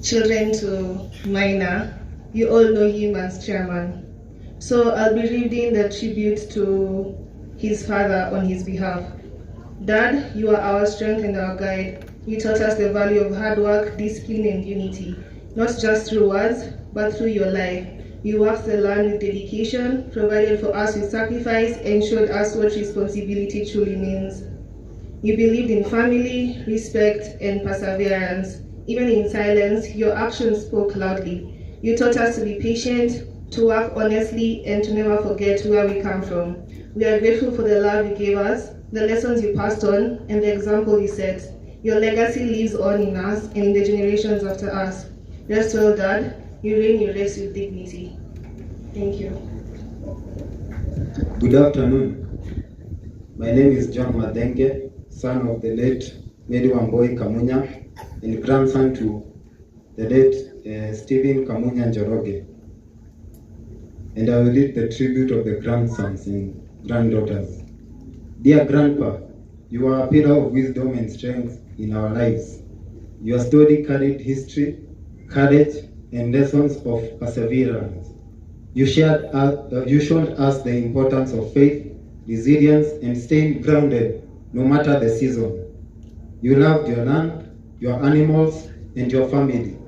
children to Maina. You all know him as chairman. So I'll be reading the tribute to his father on his behalf. Dad, you are our strength and our guide. You taught us the value of hard work, discipline, and unity, not just through words, but through your life. You worked the land with dedication, provided for us with sacrifice, and showed us what responsibility truly means. You believed in family, respect, and perseverance. Even in silence, your actions spoke loudly. You taught us to be patient, to work honestly, and to never forget where we come from. We are grateful for the love you gave us, the lessons you passed on, and the example you set. Your legacy lives on in us and in the generations after us. Rest well, Dad. You reign your race with dignity. Thank you. Good afternoon. My name is John Madenge, son of the late Medi Wamboi Kamunya and grandson to the late Stephen Kamunya Njoroge. And I will read the tribute of the grandsons and granddaughters. Dear Grandpa, you are a pillar of wisdom and strength in our lives. Your story carried history, courage, and lessons of perseverance. You showed us the importance of faith, resilience, and staying grounded no matter the season. You loved your land, your animals, and your family.